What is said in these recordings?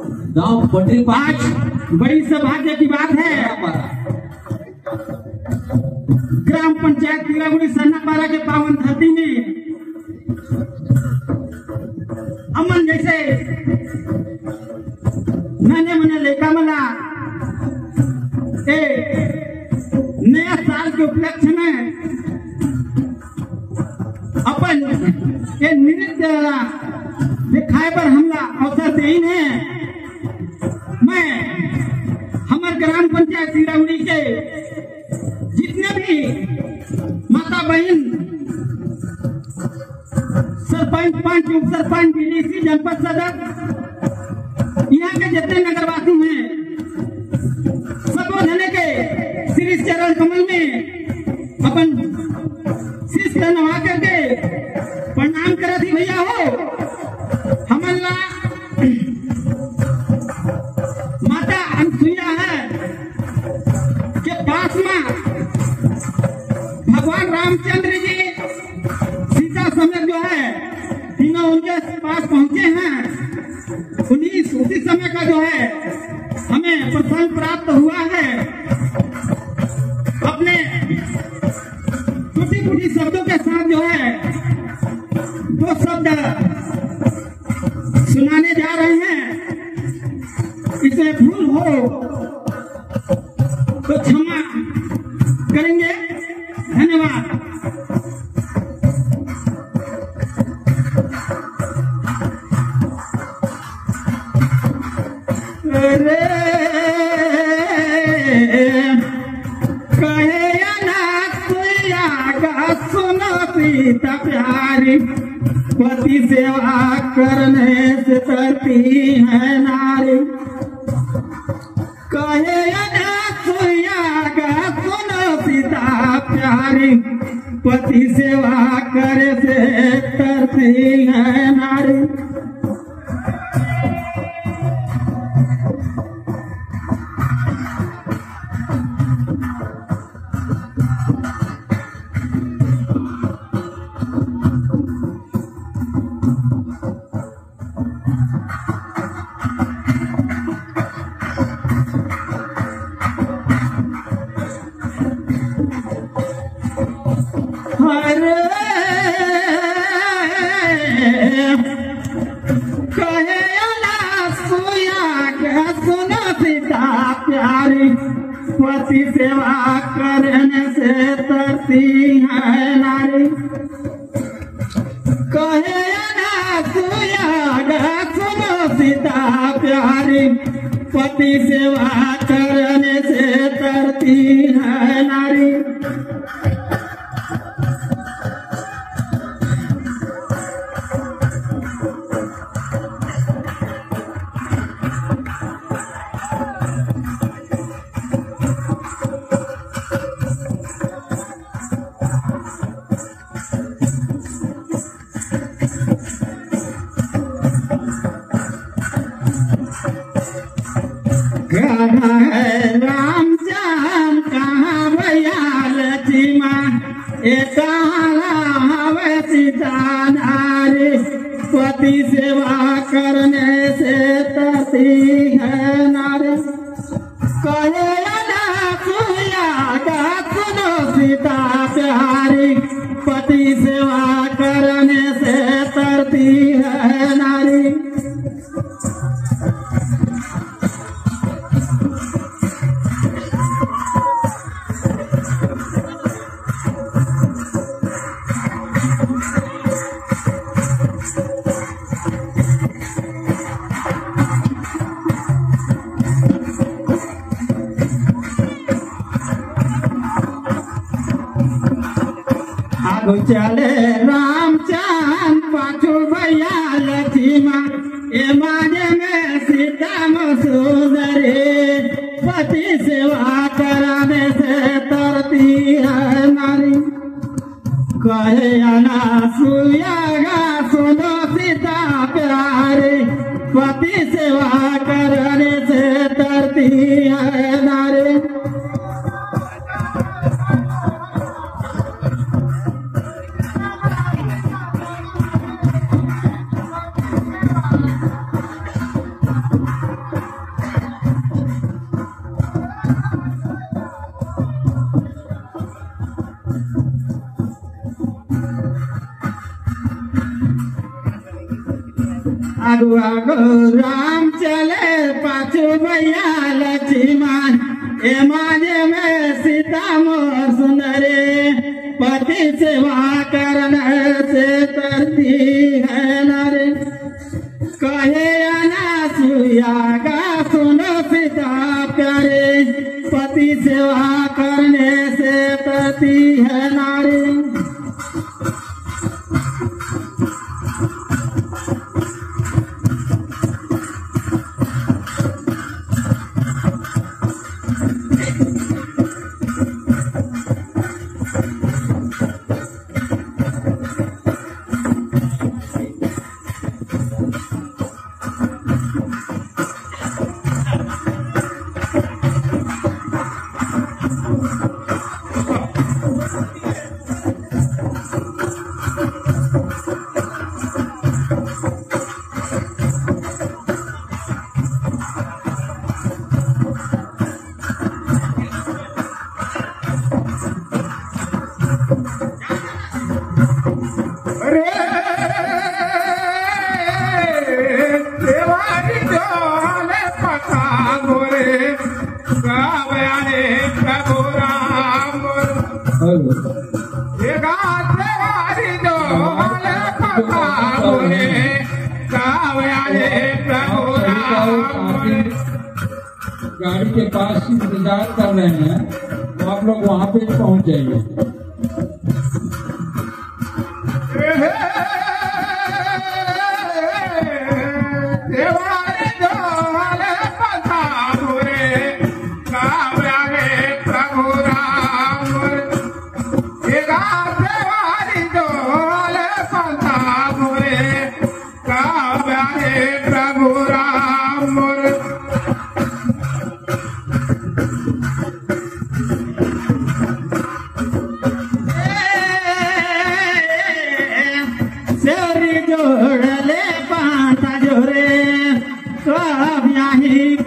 गांव पंडित आज बड़ी सौभाग्य की बात है। ग्राम पंचायत तिलागुड़ी सन्नापारा के पावन धरती में अमन जैसे नन्हे मुन्ने लेका मला नया साल के उपलक्ष्य में अपन ये नृत्य दिखाए पर हमला अवसर देन है। मैं हमारे ग्राम पंचायत तिलागुड़ी के जितने भी माता बहन सरपंच पंच उप सरपंच बीडीसी जनपद सदस्य यहाँ के जितने नगरवासी हैं सबो धने के श्री चरण कमल में अपन शीश नवा करके प्रणाम करा थी। भैया हो हमला माता अनसुईया है के पास में भगवान रामचंद्र जी सीता समेत जो है तीनों उनके पास पहुंचे हैं। उसी समय का जो है हमें प्रसन्न प्राप्त हुआ है। अपने टूटी फूटी शब्दों के साथ जो है दो शब्द सुनाने जा रहे हैं। इसमें भूल हो तो क्षमा करेंगे। धन्यवाद। सीता प्यारी पति सेवा करने से करती है नारी। कहे सुनो सीता प्यारी पति सेवा करे से करती है नारी। प्यारी पति सेवा करने से तरती है नारी। कहे सुनो सीता प्यारी पति सेवा करने से तरती है नारी। राम श्याम कहाँ भैया लक्ष्मा सीता नारी पति सेवा करने से तरती है नारी। कहे सुनो सीता प्यारी पति सेवा करने से तरती है नारी। चले रामचंद पाछू भैया लक्ष्मा ए माने में सीता मसूदरी पति सेवा कराने से तरती है नारी। कहे सुनो सीता प्यारी पति सेवा करने से तरती है नारी। आगु आगु राम चले पाछू भैया लक्ष्मण ए माझे में सीता मोर सुंदरे पति सेवा करने से तरती है नारे कहे अनासुया का सुनो सीता प्यारे पति सेवा करने से तरती है नारी गाड़ी के पास इंतजार कर रहे हैं तो आप लोग वहां पे पहुंच जाइए।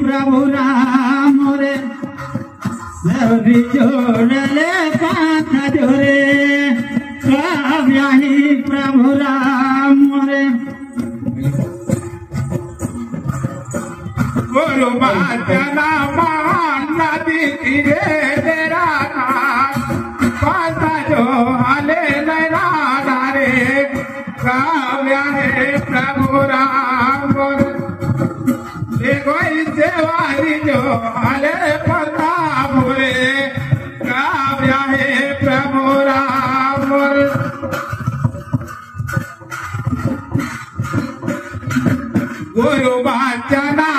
प्रभु राम रे सभी जोड़ले पाथ जोरे काव्याही प्रभु राम रे गुरु बाजना नदी तीरे तेरा पाथ जो हले नैना रे काव्याही प्रभु राम कोई सेवारी जो हले प्रताप रे काव्या है प्रभु राम गुरु बाचना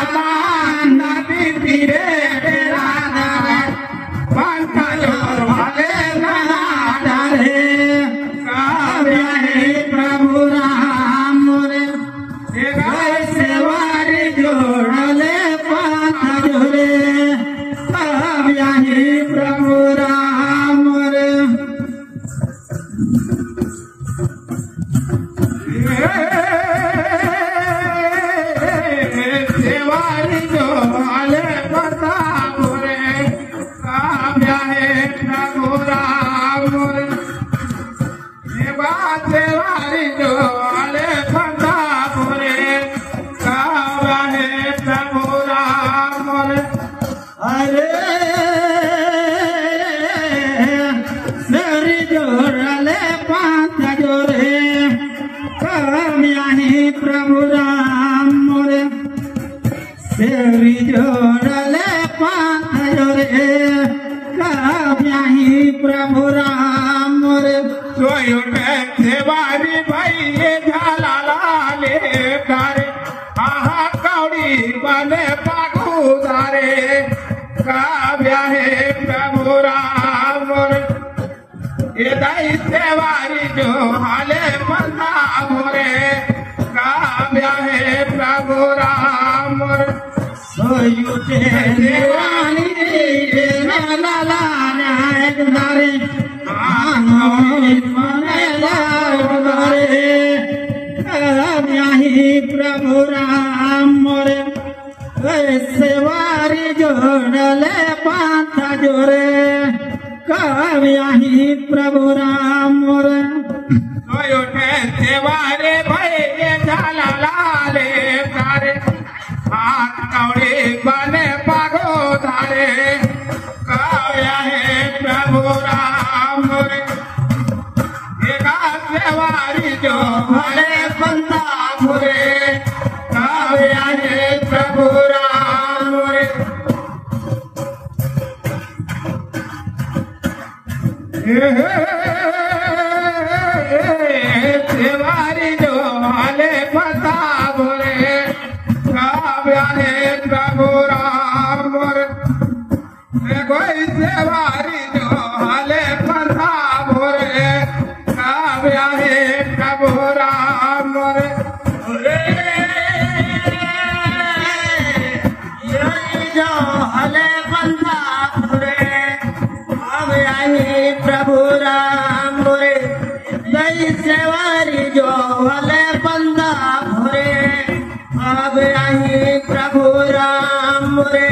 नदी तीरे पंथ जो हले नाना रे काव्या है प्रभु राम रे सेवारी जोड़ले पाथ जोरे काव्याही प्रभु राम रे सेवारी जोड़ले प्रताप रे काव्याही प्रभु राम रे सेवारी जोड़ले प्रताप रे काव्याही प्रभु राम रे अरे सरी जोड़ले पाथ जोरे काव्याही प्रभु राम रे सरी जोड़ले पाथ जोरे काव्याही प्रभु राम रे सोयो सेवारी भाई झाला लाले करे आहा कौड़ी बने पागू धारे काव्या है प्रभु राम ये दाई सेवारी जो हाले बंदा मोरे काव्या है प्रभु राम सोयु देवानी ला ला नायक दारे आनो मनला दारे काव्याही प्रभु राम रे सेवारी जोड़ले पाथ जोरे काव्याही प्रभु राम रे सेवारे भय झाला लाले काव्या है प्रभु राम रे सेवारी जो हाले पता बोरे काव्या है प्रभु राम रे कोई सेवारी जो हाले पता बोरे काव्या है प्रभु राम रे जो हले बंदा रे काव्या है प्रभु राम रे दई सेवारी जो हले बंदा रे काव्या है प्रभु राम रे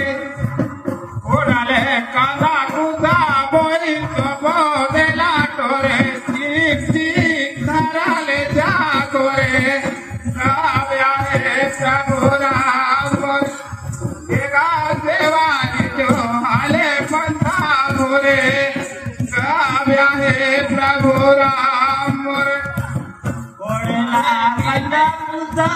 ओडाले कादा कुदा बोई तो बोदेला तोरे सीख सीख धराले जा तोरे काव्या है प्रभु राम एका सेवारी जो हाले पंथा मोरे काव्या है प्रभु राम ओडला कंदा